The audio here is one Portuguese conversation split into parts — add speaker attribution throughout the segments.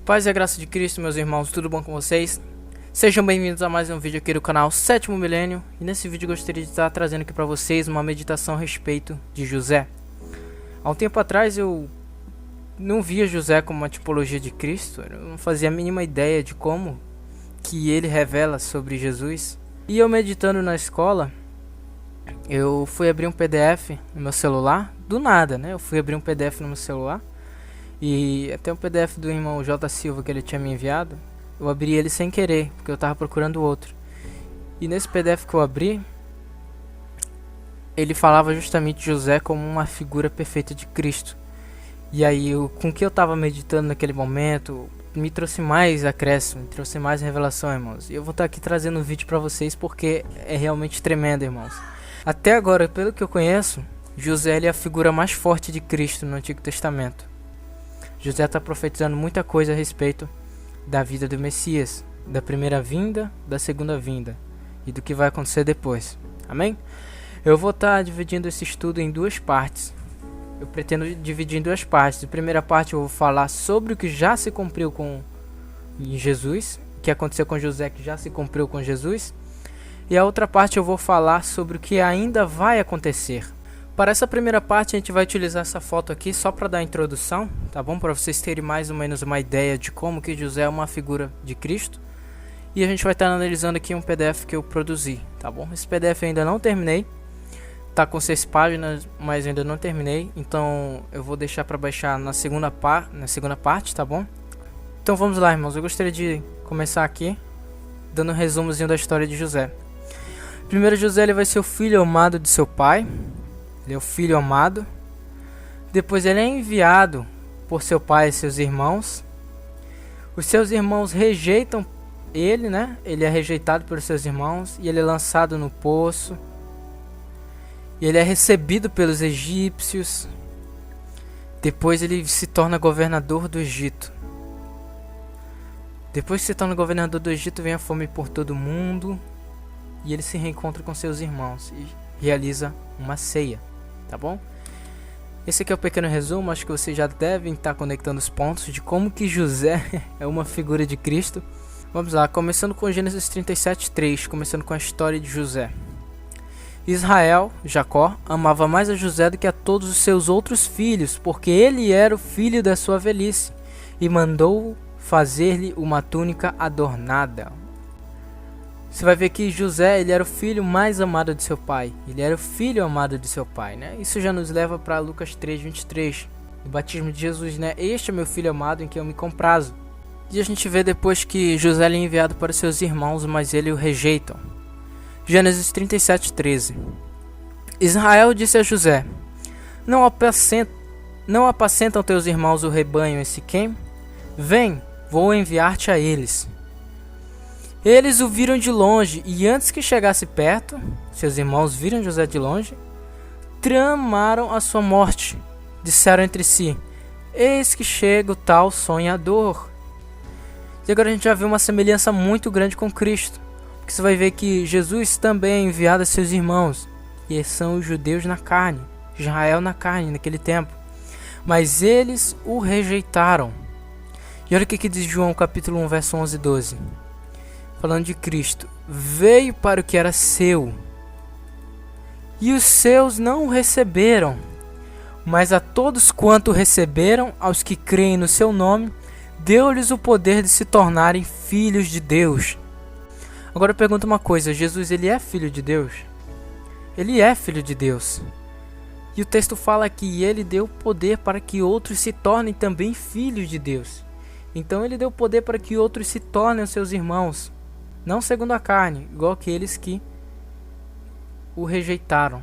Speaker 1: Paz e a graça de Cristo, meus irmãos, tudo bom com vocês? Sejam bem-vindos a mais um vídeo aqui do canal Sétimo Milênio. E nesse vídeo eu gostaria de estar trazendo aqui para vocês uma meditação a respeito de José. Há um tempo atrás eu não via José como uma tipologia de Cristo. Eu não fazia a mínima ideia de como que ele revela sobre Jesus. E eu meditando na escola, eu fui abrir um PDF no meu celular, do nada, né? Eu fui abrir um PDF no meu celular. E até um PDF do irmão J. Silva que ele tinha me enviado, eu abri ele sem querer, porque eu estava procurando outro. E nesse PDF que eu abri, ele falava justamente de José como uma figura perfeita de Cristo. E aí, com o que eu estava meditando naquele momento, me trouxe mais acréscimo, me trouxe mais revelação, irmãos. E eu vou estar aqui trazendo um vídeo para vocês porque é realmente tremendo, irmãos. Até agora, pelo que eu conheço, José ele é a figura mais forte de Cristo no Antigo Testamento. José está profetizando muita coisa a respeito da vida do Messias, da primeira vinda, da segunda vinda e do que vai acontecer depois. Amém? Eu vou estar dividindo esse estudo em duas partes. Eu pretendo dividir em duas partes. A primeira parte eu vou falar sobre o que já se cumpriu em Jesus, o que aconteceu com José que já se cumpriu com Jesus. E a outra parte eu vou falar sobre o que ainda vai acontecer. Para essa primeira parte a gente vai utilizar essa foto aqui só para dar a introdução, tá bom? Para vocês terem mais ou menos uma ideia de como que José é uma figura de Cristo. E a gente vai estar analisando aqui um PDF que eu produzi, tá bom? Esse PDF eu ainda não terminei, tá com 6 páginas, mas ainda não terminei. Então eu vou deixar para baixar na segunda parte, tá bom? Então vamos lá, irmãos, eu gostaria de começar aqui dando um resumozinho da história de José. Primeiro, José ele vai ser o filho amado de seu pai. Ele é o filho amado. Depois ele é enviado por seu pai e seus irmãos. Os seus irmãos rejeitam ele, né? Ele é rejeitado pelos seus irmãos e ele é lançado no poço. E ele é recebido pelos egípcios. Depois ele se torna governador do Egito. Depois que se torna governador do Egito, vem a fome por todo mundo. E ele se reencontra com seus irmãos e realiza uma ceia. Tá bom? Esse aqui é o pequeno resumo. Acho que vocês já devem estar conectando os pontos de como que José é uma figura de Cristo. Vamos lá, começando com Gênesis 37:3, começando com a história de José. Israel, Jacó, amava mais a José do que a todos os seus outros filhos, porque ele era o filho da sua velhice, e mandou fazer-lhe uma túnica adornada. Você vai ver que José ele era o filho mais amado de seu pai. Ele era o filho amado de seu pai, né? Isso já nos leva para Lucas 3:23, o batismo de Jesus, né? Este é meu filho amado em quem eu me comprazo. E a gente vê depois que José é enviado para seus irmãos, mas eles o rejeitam. Gênesis 37:13. Israel disse a José: Não apacentam teus irmãos o rebanho em Siquém? Vem, vou enviar-te a eles. Eles o viram de longe, e antes que chegasse perto, seus irmãos viram José de longe, tramaram a sua morte. Disseram entre si: Eis que chega o tal sonhador. E agora a gente já vê uma semelhança muito grande com Cristo, porque você vai ver que Jesus também é enviado a seus irmãos, e são os judeus na carne, Israel na carne naquele tempo, mas eles o rejeitaram. E olha o que diz João capítulo 1, verso 11 e 12. Falando de Cristo: veio para o que era seu, e os seus não o receberam, mas a todos quanto receberam, aos que creem no seu nome, deu-lhes o poder de se tornarem filhos de Deus. Agora eu pergunto uma coisa: Jesus ele é filho de Deus? Ele é filho de Deus. E o texto fala que ele deu poder para que outros se tornem também filhos de Deus. Então ele deu poder para que outros se tornem os seus irmãos. Não segundo a carne, igual aqueles que o rejeitaram,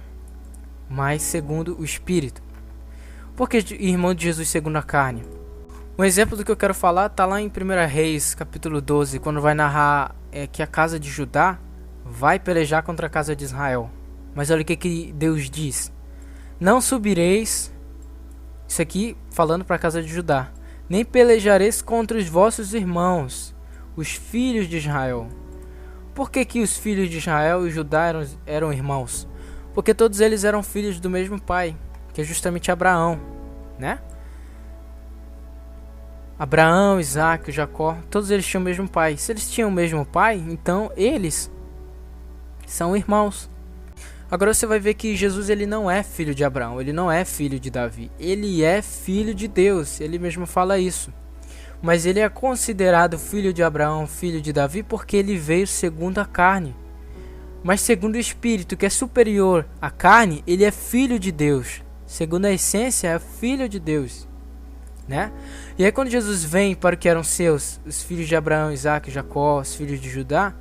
Speaker 1: mas segundo o Espírito. Por que irmão de Jesus segundo a carne? Um exemplo do que eu quero falar está lá em 1 Reis, capítulo 12, quando vai narrar que a casa de Judá vai pelejar contra a casa de Israel. Mas olha o que Deus diz: Não subireis, isso aqui falando para a casa de Judá, nem pelejareis contra os vossos irmãos, os filhos de Israel. Por que os filhos de Israel e Judá eram irmãos? Porque todos eles eram filhos do mesmo pai, que é justamente Abraão, né? Abraão, Isaac, Jacó, todos eles tinham o mesmo pai. Se eles tinham o mesmo pai, então eles são irmãos. Agora você vai ver que Jesus ele não é filho de Abraão, ele não é filho de Davi. Ele é filho de Deus, ele mesmo fala isso. Mas ele é considerado filho de Abraão, filho de Davi, porque ele veio segundo a carne. Mas segundo o Espírito, que é superior à carne, ele é filho de Deus. Segundo a essência, é filho de Deus, né? E aí quando Jesus vem para o que eram seus, os filhos de Abraão, Isaac, Jacó, os filhos de Judá,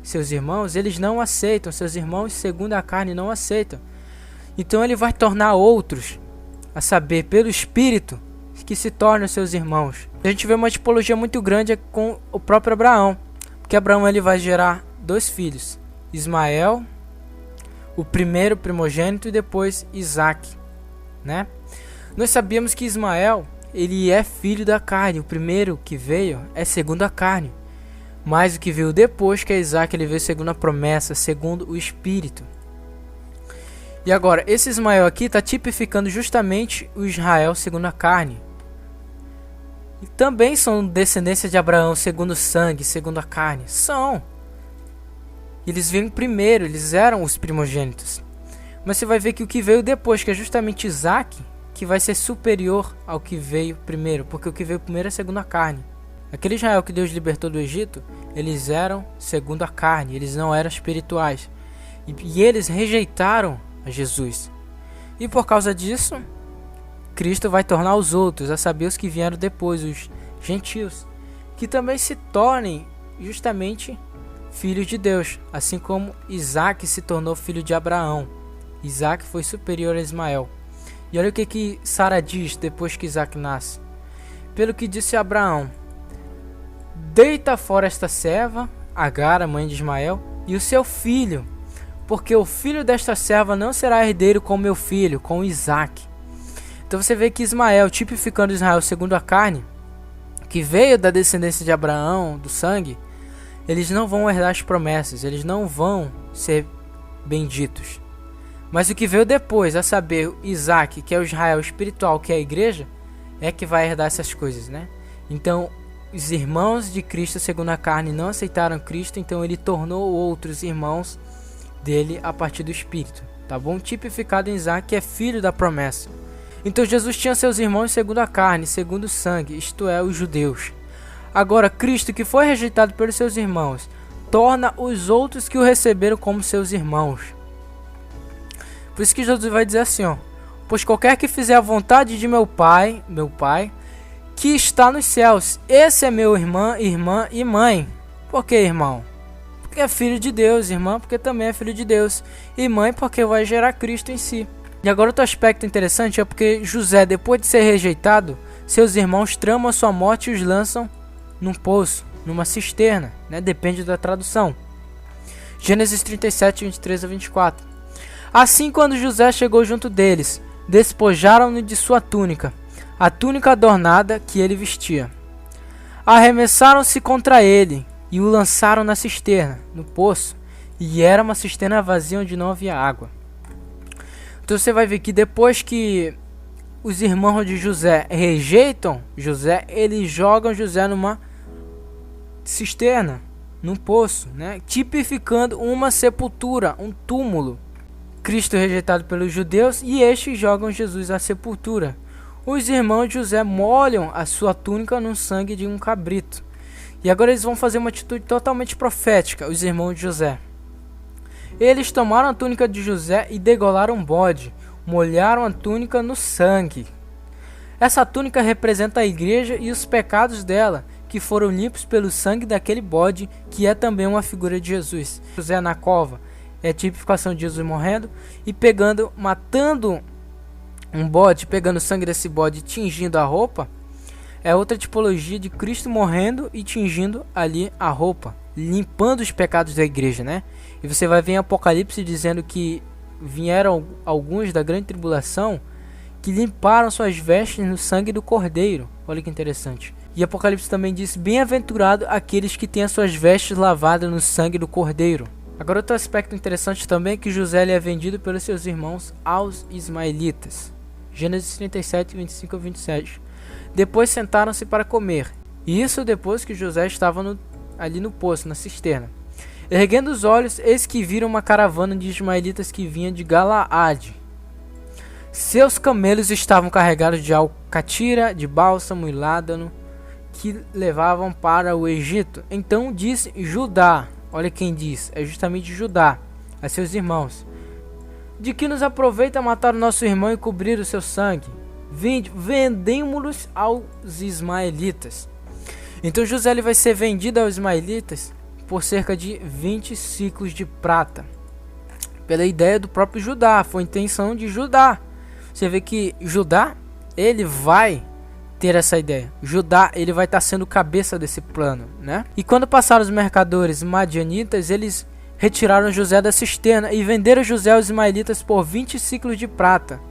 Speaker 1: seus irmãos, eles não aceitam. Seus irmãos, segundo a carne, não aceitam. Então ele vai tornar outros, a saber, pelo Espírito, que se tornam seus irmãos. A gente vê uma tipologia muito grande com o próprio Abraão, porque Abraão ele vai gerar 2 filhos, Ismael, o primeiro primogênito, e depois Isaac, né? Nós sabíamos que Ismael ele é filho da carne, o primeiro que veio é segundo a carne, mas o que veio depois, que é Isaac, ele veio segundo a promessa, segundo o Espírito. E agora, esse Ismael aqui está tipificando justamente o Israel segundo a carne. E também são descendência de Abraão segundo o sangue, segundo a carne. São. Eles vêm primeiro, eles eram os primogênitos. Mas você vai ver que o que veio depois, que é justamente Isaac, que vai ser superior ao que veio primeiro, porque o que veio primeiro é segundo a carne. Aquele Israel que Deus libertou do Egito, eles eram segundo a carne, eles não eram espirituais. E eles rejeitaram a Jesus. E por causa disso, Cristo vai tornar os outros, a saber, os que vieram depois, os gentios, que também se tornem justamente filhos de Deus, assim como Isaac se tornou filho de Abraão. Isaac foi superior a Ismael. E olha o que Sara diz depois que Isaac nasce. Pelo que disse Abraão: deita fora esta serva, Agar, a mãe de Ismael, e o seu filho, porque o filho desta serva não será herdeiro com meu filho, com Isaac. Então você vê que Ismael, tipificando Israel segundo a carne, que veio da descendência de Abraão, do sangue, eles não vão herdar as promessas, eles não vão ser benditos. Mas o que veio depois, a saber, Isaac, que é o Israel espiritual, que é a igreja, é que vai herdar essas coisas, né? Então, os irmãos de Cristo segundo a carne não aceitaram Cristo, então ele tornou outros irmãos dele a partir do Espírito, tá bom? Tipificado em Isaac, que é filho da promessa. Então Jesus tinha seus irmãos segundo a carne, segundo o sangue, isto é, os judeus. Agora Cristo, que foi rejeitado pelos seus irmãos, torna os outros que o receberam como seus irmãos. Por isso que Jesus vai dizer assim, ó: pois qualquer que fizer a vontade de meu Pai, que está nos céus, esse é meu irmã e mãe. Por que irmão? Porque é filho de Deus, irmã, porque também é filho de Deus, e mãe, porque vai gerar Cristo em si. E agora outro aspecto interessante é porque José, depois de ser rejeitado, seus irmãos tramam a sua morte e os lançam num poço, numa cisterna, né? Depende da tradução. Gênesis 37, 23 a 24. Assim, quando José chegou junto deles, despojaram-no de sua túnica, a túnica adornada que ele vestia. Arremessaram-se contra ele e o lançaram na cisterna, no poço, e era uma cisterna vazia onde não havia água. Então você vai ver que depois que os irmãos de José rejeitam José, eles jogam José numa cisterna, num poço, né? Tipificando uma sepultura, um túmulo. Cristo rejeitado pelos judeus e estes jogam Jesus à sepultura. Os irmãos de José molham a sua túnica no sangue de um cabrito. E agora eles vão fazer uma atitude totalmente profética, os irmãos de José. Eles tomaram a túnica de José e degolaram um bode, molharam a túnica no sangue. Essa túnica representa a igreja e os pecados dela, que foram limpos pelo sangue daquele bode, que é também uma figura de Jesus. José na cova é a tipificação de Jesus morrendo e matando um bode, pegando o sangue desse bode e tingindo a roupa, é outra tipologia de Cristo morrendo e tingindo ali a roupa, limpando os pecados da igreja, né? E você vai ver em Apocalipse dizendo que vieram alguns da grande tribulação que limparam suas vestes no sangue do Cordeiro. Olha que interessante. E Apocalipse também diz: bem-aventurado aqueles que têm as suas vestes lavadas no sangue do Cordeiro. Agora outro aspecto interessante também é que José ele é vendido pelos seus irmãos aos ismaelitas. Gênesis 37, 25 a 27. Depois sentaram-se para comer. Isso depois que José estava ali no poço, na cisterna. Erguendo os olhos, eis que viram uma caravana de ismaelitas que vinha de Galaade. Seus camelos estavam carregados de alcatira, de bálsamo e ládano, que levavam para o Egito. Então disse Judá, olha quem diz, é justamente Judá, a seus irmãos: de que nos aproveita matar o nosso irmão e cobrir o seu sangue? Vendemo-los aos ismaelitas. Então José ele vai ser vendido aos ismaelitas por cerca de 20 ciclos de prata. Pela ideia do próprio Judá, foi a intenção de Judá. Você vê que Judá, ele vai ter essa ideia. Judá, ele vai estar sendo cabeça desse plano, né? E quando passaram os mercadores madianitas, eles retiraram José da cisterna e venderam José aos ismaelitas por 20 ciclos de prata.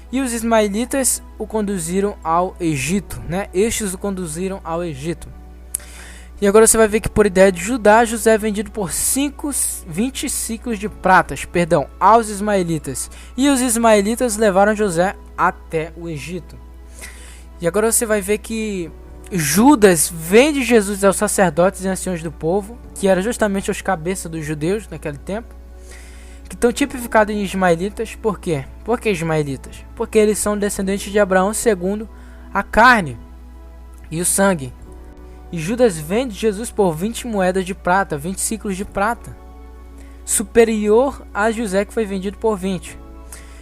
Speaker 1: E os ismaelitas o conduziram ao Egito, né? Estes o conduziram ao Egito. E agora você vai ver que por ideia de Judá, José é vendido por 20 ciclos de pratas, aos ismaelitas. E os ismaelitas levaram José até o Egito. E agora você vai ver que Judas vende Jesus aos sacerdotes e anciões do povo, que eram justamente os cabeças dos judeus naquele tempo, que estão tipificados em ismaelitas. Por quê? Por que ismaelitas? Porque eles são descendentes de Abraão segundo a carne e o sangue. E Judas vende Jesus por 20 moedas de prata, 20 ciclos de prata, superior a José, que foi vendido por 20.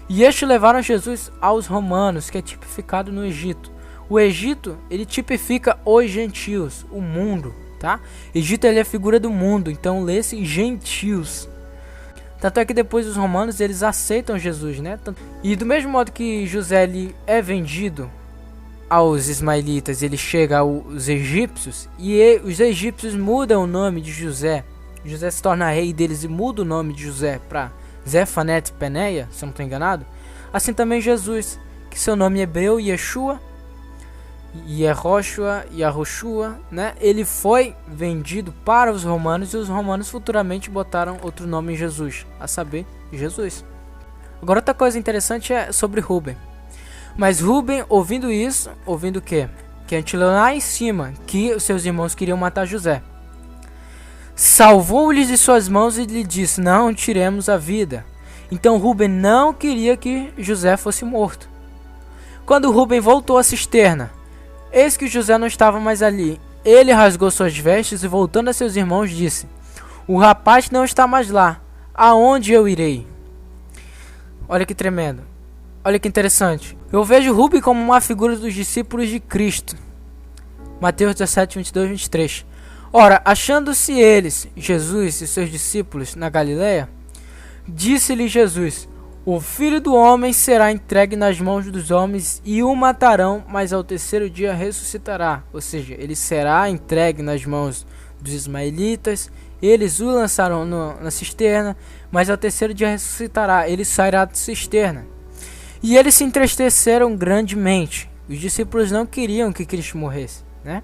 Speaker 1: E estes levaram Jesus aos romanos, que é tipificado no Egito. O Egito, ele tipifica os gentios, o mundo, tá? Egito, ele é a figura do mundo, então lê-se gentios. Tanto é que depois os romanos, eles aceitam Jesus, né? E do mesmo modo que José ele é vendido aos ismaelitas, ele chega aos egípcios, e os egípcios mudam o nome de José. José se torna rei deles e muda o nome de José para Zefanet Peneia, se eu não estou enganado. Assim também Jesus, que seu nome hebreu Yeshua, Yahushua, né? Ele foi vendido para os romanos e os romanos futuramente botaram outro nome em Jesus, a saber, Jesus. Agora outra coisa interessante é sobre Rubem. Mas Rubem, ouvindo isso, ouvindo o quê? Que a gente leu lá em cima, que os seus irmãos queriam matar José. Salvou-lhes de suas mãos e lhe disse: não tiremos a vida. Então Rubem não queria que José fosse morto. Quando Rubem voltou à cisterna, eis que José não estava mais ali. Ele rasgou suas vestes e, voltando a seus irmãos, disse: o rapaz não está mais lá. Aonde eu irei? Olha que tremendo. Olha que interessante. Eu vejo Rubem como uma figura dos discípulos de Cristo. Mateus 17, 22, 23. Ora, achando-se eles, Jesus e seus discípulos, na Galileia, disse-lhe Jesus: o Filho do Homem será entregue nas mãos dos homens e o matarão, mas ao terceiro dia ressuscitará. Ou seja, ele será entregue nas mãos dos ismaelitas, eles o lançarão na cisterna, mas ao terceiro dia ressuscitará, ele sairá da cisterna. E eles se entristeceram grandemente. Os discípulos não queriam que Cristo morresse, né?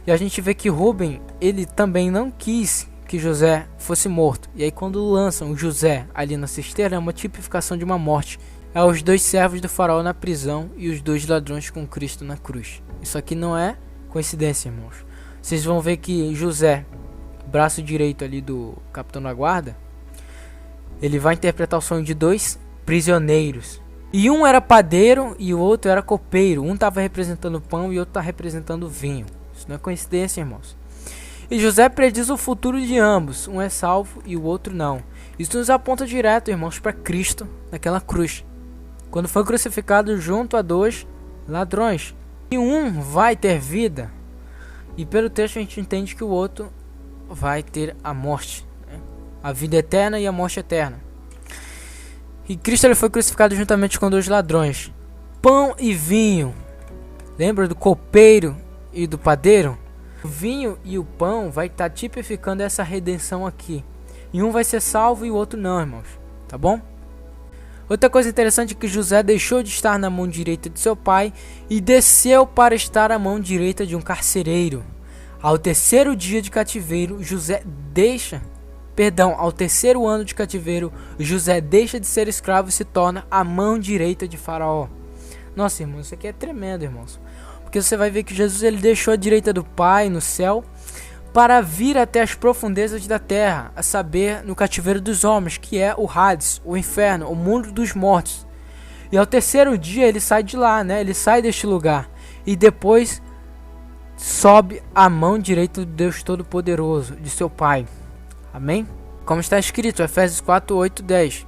Speaker 1: E a gente vê que Rubem, ele também não quis que José fosse morto. E aí quando lançam José ali na cisterna, é uma tipificação de uma morte. É os dois servos do faraó na prisão e os dois ladrões com Cristo na cruz. Isso aqui não é coincidência, irmãos. Vocês vão ver que José, braço direito ali do capitão da guarda, ele vai interpretar o sonho de dois prisioneiros. E um era padeiro e o outro era copeiro. Um estava representando pão e o outro está representando vinho. Isso não é coincidência, irmãos. E José prediz o futuro de ambos. Um é salvo e o outro não. Isso nos aponta direto, irmãos, para Cristo naquela cruz, quando foi crucificado junto a dois ladrões. E um vai ter vida. E pelo texto a gente entende que o outro vai ter a morte, né? A vida eterna e a morte eterna. E Cristo ele foi crucificado juntamente com dois ladrões. Pão e vinho. Lembra do copeiro e do padeiro? O vinho e o pão vai estar tipificando essa redenção aqui. E um vai ser salvo e o outro não, irmãos. Tá bom? Outra coisa interessante é que José deixou de estar na mão direita de seu pai e desceu para estar à mão direita de um carcereiro. Ao terceiro dia de cativeiro, ao terceiro ano de cativeiro, José deixa de ser escravo e se torna a mão direita de Faraó. Nossa, irmãos, isso aqui é tremendo, irmãos. Porque você vai ver que Jesus ele deixou a direita do Pai no céu para vir até as profundezas da terra, a saber, no cativeiro dos homens, que é o Hades, o inferno, o mundo dos mortos. E ao terceiro dia ele sai de lá, né? Ele sai deste lugar e depois sobe à mão direita do Deus Todo-Poderoso, de seu Pai. Amém? Como está escrito, Efésios 4, 8, 10.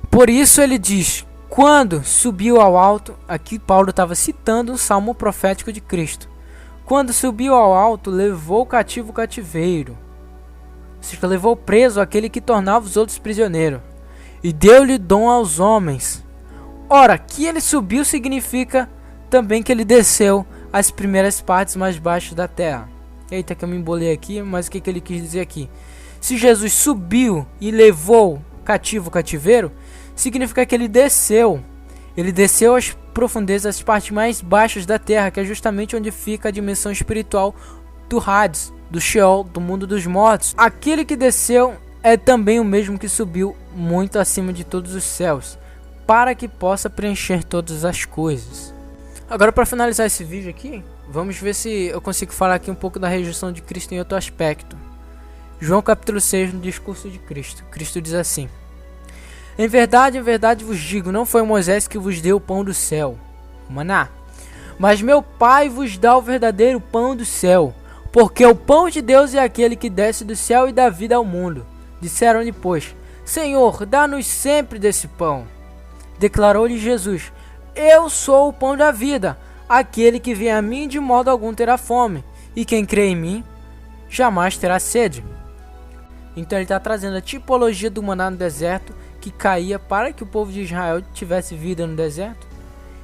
Speaker 1: Por isso ele diz, quando subiu ao alto, aqui Paulo estava citando um salmo profético de Cristo. Quando subiu ao alto, levou cativo o cativeiro. Ou seja, levou preso aquele que tornava os outros prisioneiros. E deu-lhe dom aos homens. Ora, que ele subiu significa também que ele desceu às primeiras partes mais baixas da terra. Eita, que eu me embolei aqui, mas o que ele quis dizer aqui? Se Jesus subiu e levou cativo o cativeiro, significa que ele desceu. Ele desceu às profundezas, às partes mais baixas da terra, que é justamente onde fica a dimensão espiritual do Hades, do Sheol, do mundo dos mortos. Aquele que desceu é também o mesmo que subiu muito acima de todos os céus, para que possa preencher todas as coisas. Agora, para finalizar esse vídeo aqui, vamos ver se eu consigo falar aqui um pouco da rejeição de Cristo em outro aspecto. João capítulo 6, no discurso de Cristo. Cristo diz assim: em verdade vos digo, não foi Moisés que vos deu o pão do céu, o maná, mas meu Pai vos dá o verdadeiro pão do céu, porque o pão de Deus é aquele que desce do céu e dá vida ao mundo. Disseram-lhe, pois, Senhor, dá-nos sempre desse pão. Declarou-lhe Jesus: eu sou o pão da vida. Aquele que vem a mim de modo algum terá fome, e quem crê em mim jamais terá sede. Então ele está trazendo a tipologia do maná no deserto, que caía para que o povo de Israel tivesse vida no deserto.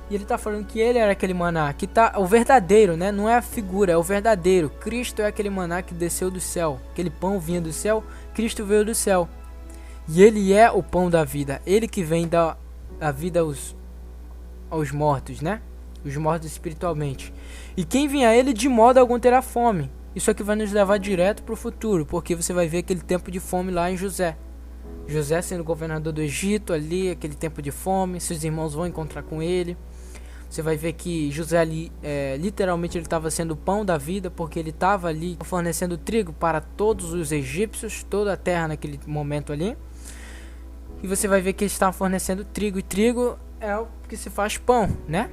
Speaker 1: E ele está falando que ele era aquele maná, que tá o verdadeiro, né? Não é a figura, é o verdadeiro. Cristo é aquele maná que desceu do céu. Aquele pão vinha do céu, Cristo veio do céu. E ele é o pão da vida. Ele que vem dar a vida aos mortos, né? Os mortos espiritualmente. E quem vem a ele de modo algum terá fome. Isso aqui vai nos levar direto para o futuro, porque você vai ver aquele tempo de fome lá em José. José sendo governador do Egito ali, aquele tempo de fome, seus irmãos vão encontrar com ele. Você vai ver que José ali, literalmente ele estava sendo o pão da vida, porque ele estava ali fornecendo trigo para todos os egípcios, toda a terra naquele momento ali. E você vai ver que ele estava fornecendo trigo, e trigo é o que se faz pão, né?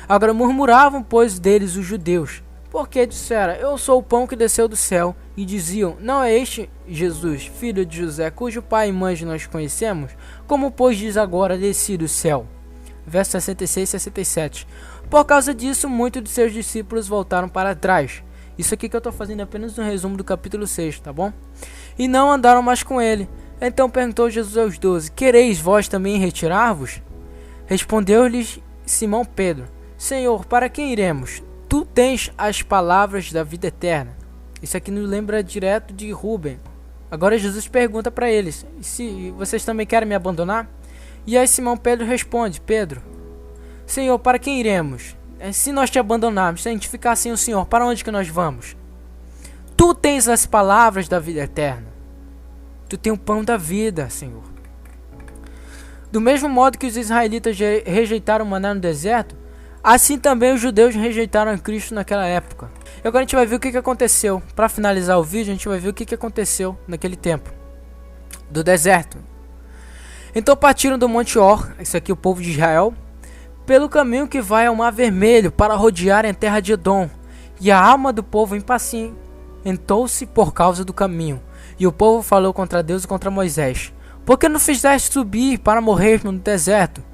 Speaker 1: Agora murmuravam, pois, deles os judeus, porque disseram, eu sou o pão que desceu do céu, e diziam, não é este Jesus, filho de José, cujo pai e mãe nós conhecemos? Como, pois, diz agora, desci do céu? Verso 66 e 67. Por causa disso, muitos de seus discípulos voltaram para trás. Isso aqui que eu estou fazendo é apenas um resumo do capítulo 6, tá bom? E não andaram mais com ele. Então perguntou Jesus aos 12, quereis vós também retirar-vos? Respondeu-lhes Simão Pedro, Senhor, para quem iremos? Tu tens as palavras da vida eterna. Isso aqui nos lembra direto de Rubem. Agora Jesus pergunta para eles, se vocês também querem me abandonar? E aí Simão Pedro responde, Pedro, Senhor, para quem iremos? Se nós te abandonarmos, se a gente ficar sem o Senhor, para onde que nós vamos? Tu tens as palavras da vida eterna. Tu tens o pão da vida, Senhor. Do mesmo modo que os israelitas rejeitaram o maná no deserto, assim também os judeus rejeitaram Cristo naquela época. E agora a gente vai ver o que aconteceu. Para finalizar o vídeo, a gente vai ver o que aconteceu naquele tempo do deserto. Então partiram do Monte Or, isso aqui é o povo de Israel, pelo caminho que vai ao Mar Vermelho, para rodearem a terra de Edom. E a alma do povo impacientou-se por causa do caminho. E o povo falou contra Deus e contra Moisés, por que não fizeste subir para morrer no deserto?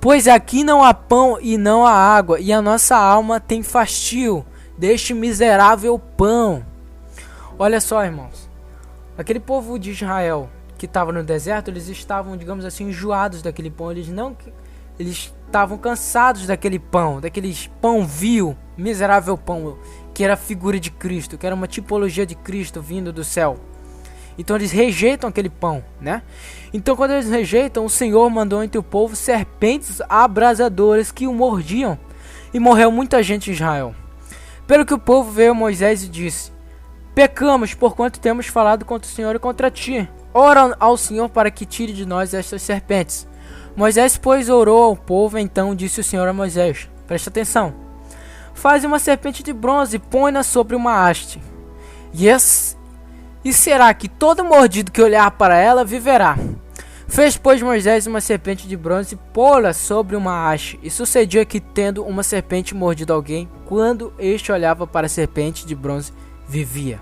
Speaker 1: Pois aqui não há pão e não há água, e a nossa alma tem fastio deste miserável pão. Olha só, irmãos, aquele povo de Israel que estava no deserto, eles estavam, digamos assim, enjoados daquele pão. Eles estavam cansados daquele pão vil, miserável pão, que era a figura de Cristo, que era uma tipologia de Cristo vindo do céu. Então eles rejeitam aquele pão, né? Então quando eles rejeitam, o Senhor mandou entre o povo serpentes abrasadoras que o mordiam, e morreu muita gente em Israel. Pelo que o povo veio a Moisés e disse, pecamos porquanto temos falado contra o Senhor e contra ti. Ora ao Senhor para que tire de nós estas serpentes. Moisés, pois, orou ao povo, então disse o Senhor a Moisés, presta atenção, Faze uma serpente de bronze e põe-na sobre uma haste. E será que todo mordido que olhar para ela viverá. Fez, pois, Moisés uma serpente de bronze e pô-la sobre uma haste. E sucedia que, tendo uma serpente mordido alguém, quando este olhava para a serpente de bronze, vivia.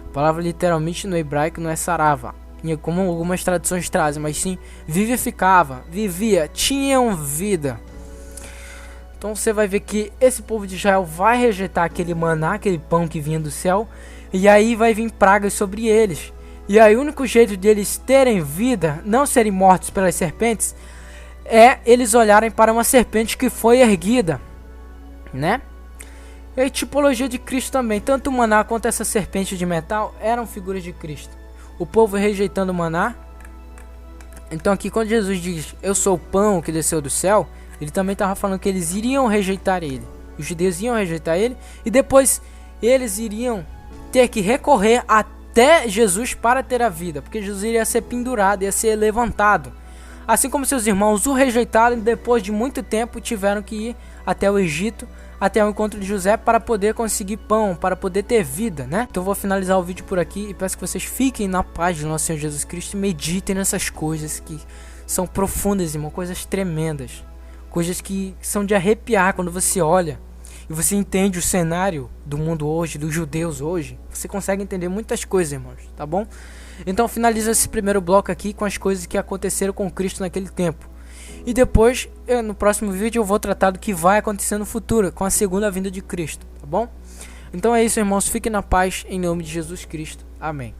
Speaker 1: A palavra literalmente no hebraico não é sarava, como algumas traduções trazem, mas sim vivificava, vivia, tinham vida. Então você vai ver que esse povo de Israel vai rejeitar aquele maná, aquele pão que vinha do céu, e aí vai vir pragas sobre eles. E aí o único jeito de eles terem vida, não serem mortos pelas serpentes, é eles olharem para uma serpente que foi erguida, né? E a tipologia de Cristo também, tanto o maná quanto essa serpente de metal eram figuras de Cristo. O povo rejeitando o maná. Então aqui quando Jesus diz, eu sou o pão que desceu do céu, ele também estava falando que eles iriam rejeitar ele. Os judeus iam rejeitar ele e depois eles iriam ter que recorrer até Jesus para ter a vida, porque Jesus iria ser pendurado, ia ser levantado. Assim como seus irmãos o rejeitaram e depois de muito tempo tiveram que ir até o Egito, até o encontro de José para poder conseguir pão, para poder ter vida, né? Então eu vou finalizar o vídeo por aqui e peço que vocês fiquem na paz do nosso Senhor Jesus Cristo e meditem nessas coisas que são profundas, irmão, coisas tremendas, coisas que são de arrepiar quando você olha e você entende o cenário do mundo hoje, dos judeus hoje. Você consegue entender muitas coisas, irmãos, tá bom? Então finaliza esse primeiro bloco aqui com as coisas que aconteceram com Cristo naquele tempo. E depois, no próximo vídeo, eu vou tratar do que vai acontecer no futuro, com a segunda vinda de Cristo, tá bom? Então é isso, irmãos, fiquem na paz, em nome de Jesus Cristo. Amém.